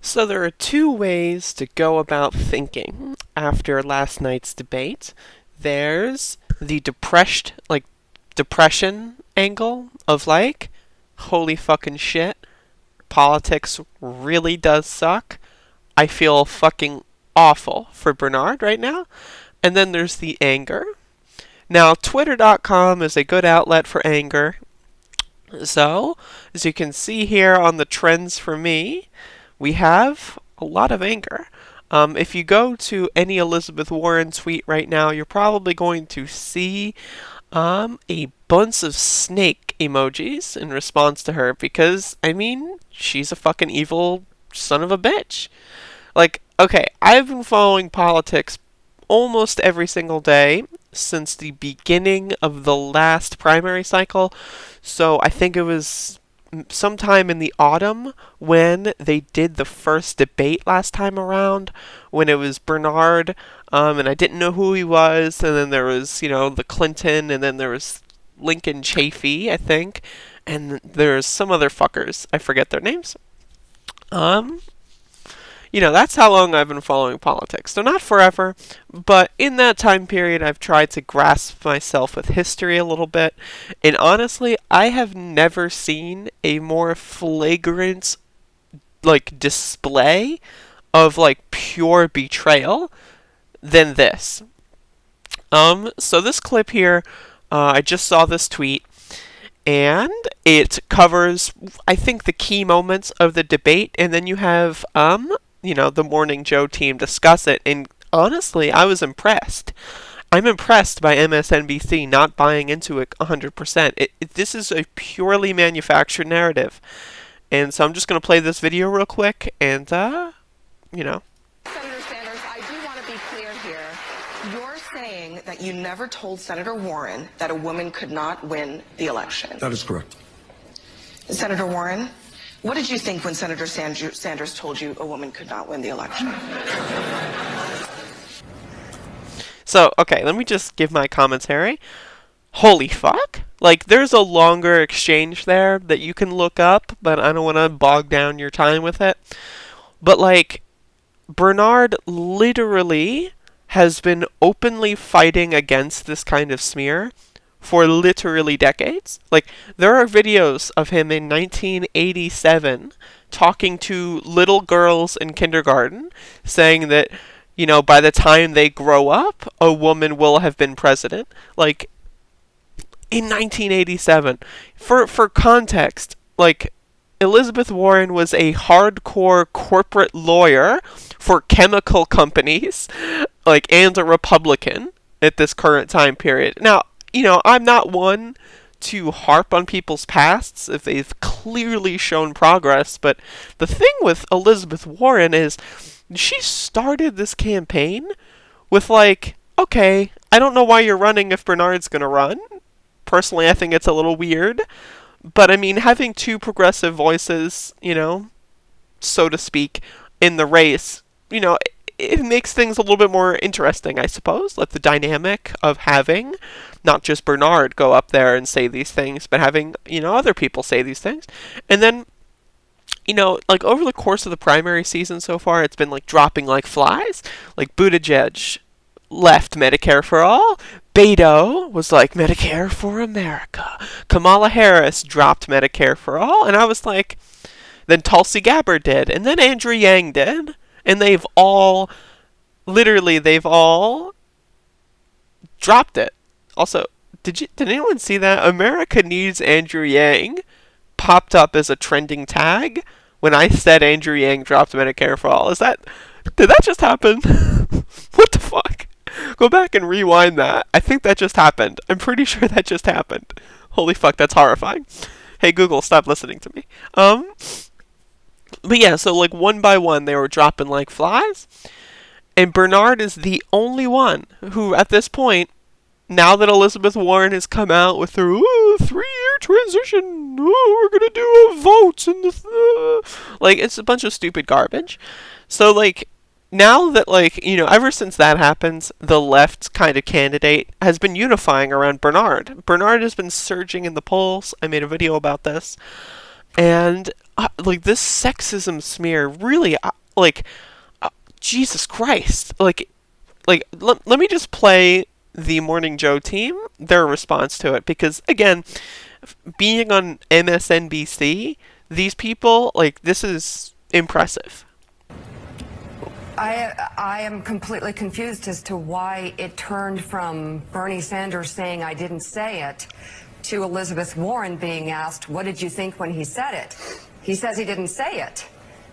So there are two ways to go about thinking after last night's debate. There's the depression angle of like, holy fucking shit, politics really does suck. I feel fucking awful for Bernard right now. And then there's the anger. Now, Twitter.com is a good outlet for anger. So, as you can see here on the trends for me, we have a lot of anger. If you go to any Elizabeth Warren tweet right now, you're probably going to see a bunch of snake emojis in response to her because, I mean, she's a fucking evil son of a bitch. Like, okay, I've been following politics almost every single day since the beginning of the last primary cycle. So I think it was sometime in the autumn when they did the first debate last time around, when it was Bernard, and I didn't know who he was, and then there was, the Clinton, and then there was Lincoln Chafee, I think, and there's some other fuckers. I forget their names. That's how long I've been following politics. So not forever, but in that time period, I've tried to grasp myself with history a little bit. And honestly, I have never seen a more flagrant, display of, pure betrayal than this. So this clip here, I just saw this tweet, and it covers, I think, the key moments of the debate, and then you have, the Morning Joe team discuss it, and honestly, I was impressed. I'm impressed by MSNBC not buying into it 100%. This is a purely manufactured narrative. And so I'm just going to play this video real quick, and, Senator Sanders, I do want to be clear here. You're saying that you never told Senator Warren that a woman could not win the election. That is correct. Senator Warren, what did you think when Senator Sanders told you a woman could not win the election? So, okay, let me just give my commentary. Holy fuck. There's a longer exchange there that you can look up, but I don't want to bog down your time with it. But, Bernard literally has been openly fighting against this kind of smear for literally decades. There are videos of him in 1987 talking to little girls in kindergarten, saying that, by the time they grow up, a woman will have been president. In 1987. For context, Elizabeth Warren was a hardcore corporate lawyer for chemical companies, and a Republican at this current time period. Now, I'm not one to harp on people's pasts if they've clearly shown progress, but the thing with Elizabeth Warren is she started this campaign with okay, I don't know why you're running if Bernard's gonna run. Personally, I think it's a little weird, but I mean, having two progressive voices, so to speak, in the race, it makes things a little bit more interesting, I suppose. The dynamic of having not just Bernard go up there and say these things, but having, other people say these things. And then, over the course of the primary season so far, it's been, dropping like flies. Buttigieg left Medicare for All. Beto was Medicare for America. Kamala Harris dropped Medicare for All. And I was then Tulsi Gabbard did. And then Andrew Yang did. And they've all dropped it. Also, did anyone see that? America Needs Andrew Yang popped up as a trending tag when I said Andrew Yang dropped Medicare for All. Did that just happen? What the fuck? Go back and rewind that. I think that just happened. I'm pretty sure that just happened. Holy fuck, that's horrifying. Hey Google, stop listening to me. But yeah, so one by one they were dropping like flies. And Bernard is the only one who, at this point, now that Elizabeth Warren has come out with her 3-year transition, we're gonna do a vote, and it's a bunch of stupid garbage. So now that ever since that happens, the left kind of candidate has been unifying around Bernard. Bernard has been surging in the polls. I made a video about this, and this sexism smear really, Like, Jesus Christ. Let me just play the Morning Joe team, their response to it, because again, being on MSNBC, these people, like, this is impressive. I am completely confused as to why it turned from Bernie Sanders saying I didn't say it to Elizabeth Warren being asked, what did you think when he said it? He says he didn't say it.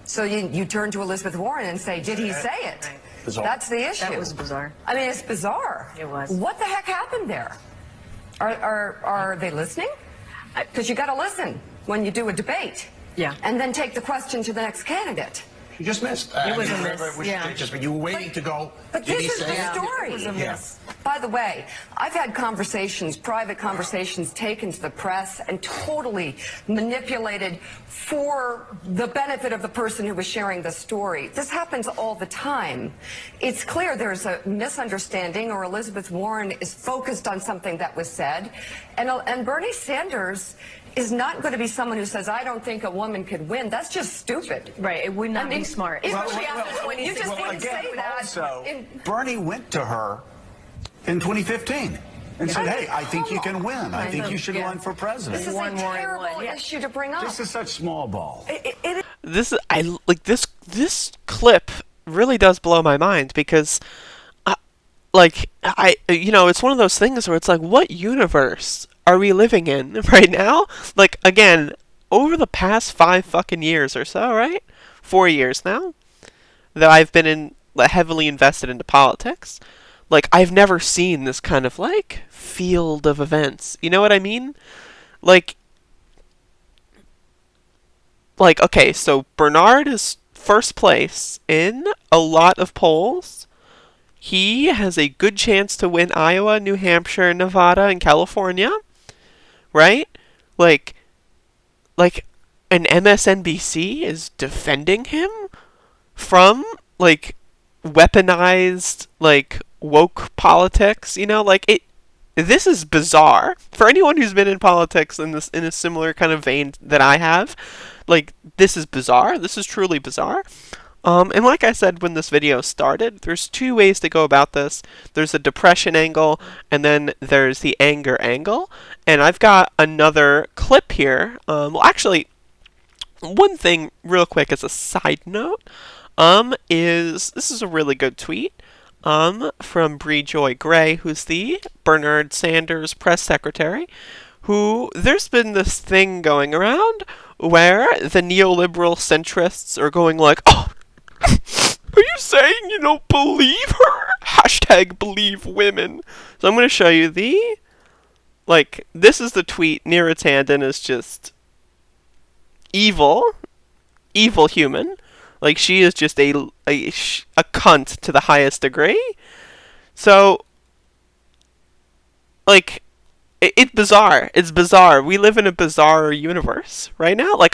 So you turn to Elizabeth Warren and say, did he say it? Bizarre. That's the issue. That was bizarre. I mean, it's bizarre. It was. What the heck happened there? Are they listening? Because you got to listen when you do a debate. Yeah. And then take the question to the next candidate. You just missed. It was a miss. Yeah. You were waiting to go. But Did this he is say the it? story. It was a miss. By the way, I've had conversations, private conversations taken to the press and totally manipulated for the benefit of the person who was sharing the story. This happens all the time. It's clear there's a misunderstanding, or Elizabeth Warren is focused on something that was said, and Bernie Sanders is not going to be someone who says, I don't think a woman could win. That's just stupid. Right. It would not be smart. Especially after 20 you just didn't say that. Also, Bernie went to her in 2015 and said, hey, I think you can win. I think you should run for president. This is a terrible issue to bring up. This is such small ball. This is, I like this clip really does blow my mind, because it's one of those things where it's like, what universe are we living in right now? Like, again, over the past 5 fucking years or so, right? 4 years now that I've been heavily invested into politics. Like, I've never seen this kind of, like, field of events. You know what I mean? Like, okay, so Bernard is first place in a lot of polls. He has a good chance to win Iowa, New Hampshire, Nevada, and California. Right? Like, an MSNBC is defending him from, like, weaponized, like, woke politics, this is bizarre. For anyone who's been in politics in a similar kind of vein that I have, like, this is bizarre. This is truly bizarre. And like I said when this video started, there's 2 ways to go about this. There's the depression angle, and then there's the anger angle. And I've got another clip here. Actually, one thing real quick as a side note, this is a really good tweet from Bree Joy Gray, who's the Bernard Sanders press secretary, who there's been this thing going around where the neoliberal centrists are going like, oh, are you saying you don't believe her? Hashtag believe women. So I'm going to show you this is the tweet near its hand, and it's just evil human. Like, she is just a cunt to the highest degree. So, like, it's bizarre. It's bizarre. We live in a bizarre universe right now. Like,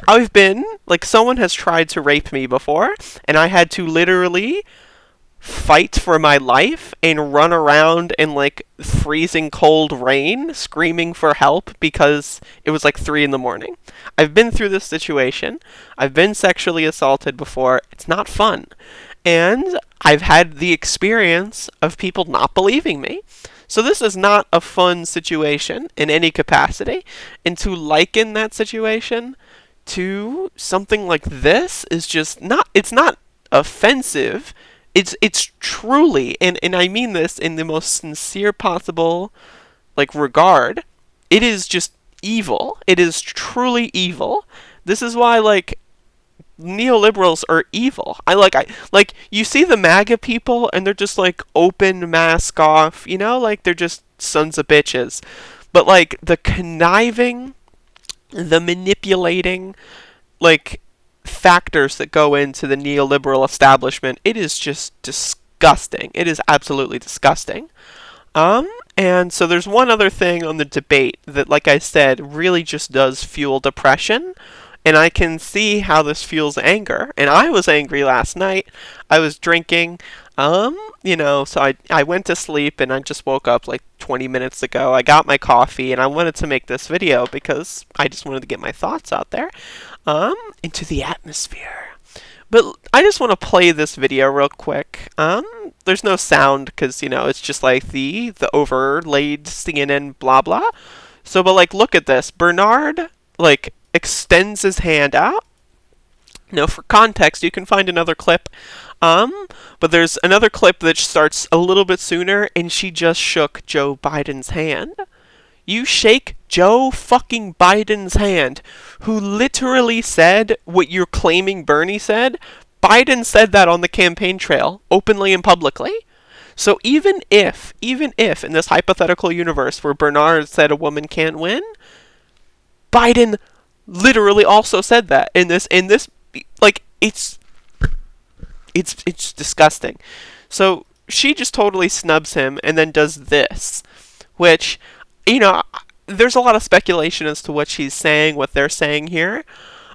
someone has tried to rape me before, and I had to literally fight for my life and run around in, like, freezing cold rain screaming for help because it was, like, 3 in the morning. I've been through this situation. I've been sexually assaulted before. It's not fun. And I've had the experience of people not believing me. So this is not a fun situation in any capacity, and to liken that situation to something like this is just not, it's not offensive, it's truly, and I mean this in the most sincere possible, like, regard, it is just evil. It is truly evil. This is why, like, neoliberals are evil. You see the MAGA people and they're just like open mask off, like they're just sons of bitches. But like the conniving, the manipulating, like factors that go into the neoliberal establishment, it is just disgusting. It is absolutely disgusting. And so there's one other thing on the debate that, like I said, really just does fuel depression. And I can see how this fuels anger. And I was angry last night. I was drinking. So I went to sleep and I just woke up like 20 minutes ago. I got my coffee and I wanted to make this video because I just wanted to get my thoughts out there into the atmosphere. But I just want to play this video real quick. There's no sound because, it's just like the overlaid CNN blah blah. So, but like, look at this. Bernard, like, extends his hand out. Now, for context, you can find another clip. But there's another clip that starts a little bit sooner, and she just shook Joe Biden's hand. You shake Joe fucking Biden's hand, who literally said what you're claiming Bernie said. Biden said that on the campaign trail, openly and publicly. So even if in this hypothetical universe where Bernard said a woman can't win, Biden literally also said that in this, like, it's disgusting. So she just totally snubs him and then does this, which, there's a lot of speculation as to what she's saying, what they're saying here.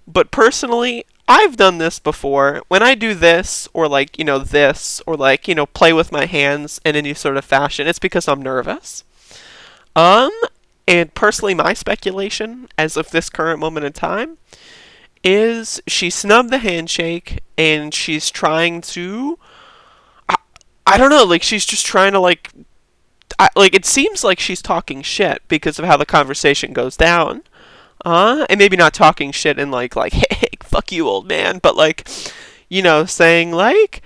But personally, I've done this before. When I do this, or like, this, or like, play with my hands in any sort of fashion, it's because I'm nervous. And personally, my speculation, as of this current moment in time, is she snubbed the handshake, and she's trying to, I don't know, like, she's just trying to, like, it seems like she's talking shit because of how the conversation goes down. And maybe not talking shit in like, hey, fuck you, old man, but like, saying like,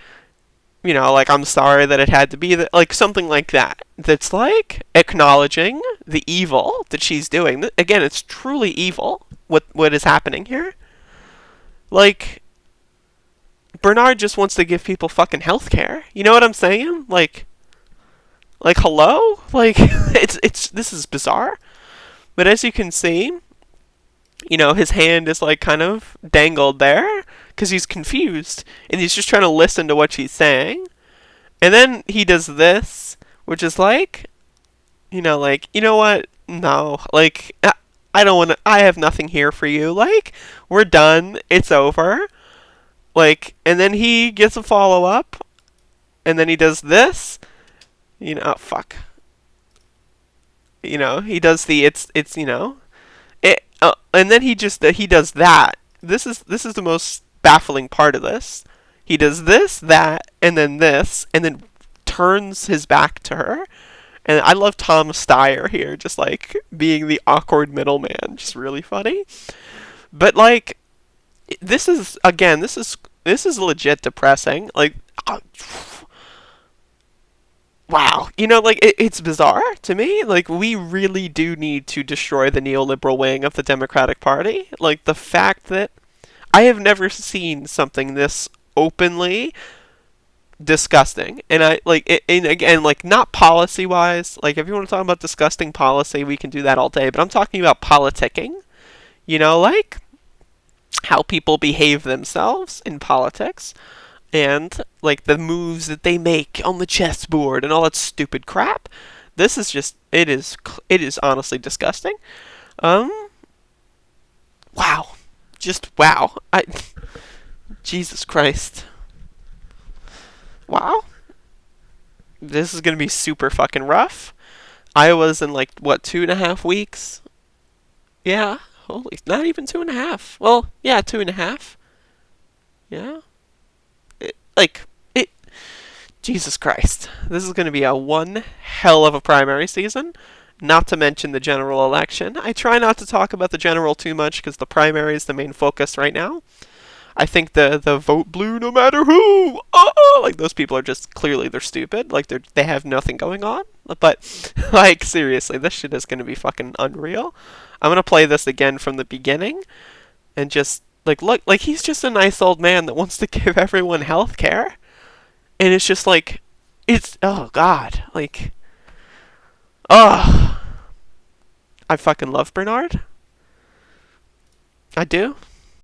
like, I'm sorry that it had to be that, like, something like that. That's like acknowledging the evil that she's doing. Again, it's truly evil what is happening here. Like, Bernard just wants to give people fucking healthcare. You know what I'm saying? Like, hello? Like, this is bizarre. But as you can see, his hand is, like, kind of dangled there, because he's confused, and he's just trying to listen to what she's saying. And then he does this, which is like, like, you know what? No, like, I don't want to, I have nothing here for you. Like, we're done. It's over. Like, and then he gets a follow-up, and then he does this. Fuck. He does the, and then he does that. This is the most baffling part of this. He does this, that, and then turns his back to her. And I love Tom Steyer here, just like being the awkward middleman, just really funny. But like, this is legit depressing. Like, wow, like, it's bizarre to me. Like, we really do need to destroy the neoliberal wing of the Democratic Party. Like, the fact that I have never seen something this openly disgusting. And and again, like, not policy-wise. Like, if you want to talk about disgusting policy, we can do that all day. But I'm talking about politicking. Like, how people behave themselves in politics. And, like, the moves that they make on the chessboard and all that stupid crap. This is just, it is honestly disgusting. Wow. Just wow. Jesus Christ. Wow. This is gonna be super fucking rough. Iowa's in, like, what, 2.5 weeks? Yeah. Holy, not even 2.5. Well, yeah, 2.5. Yeah. Jesus Christ. This is going to be a one hell of a primary season, not to mention the general election. I try not to talk about the general too much because the primary is the main focus right now. I think the vote blue no matter who, like, those people are just, clearly they're stupid. Like, they have nothing going on. But, like, seriously, this shit is going to be fucking unreal. I'm going to play this again from the beginning and just, like, look, like, he's just a nice old man that wants to give everyone health care. And it's just like, oh God, like, oh, I fucking love Bernard. I do.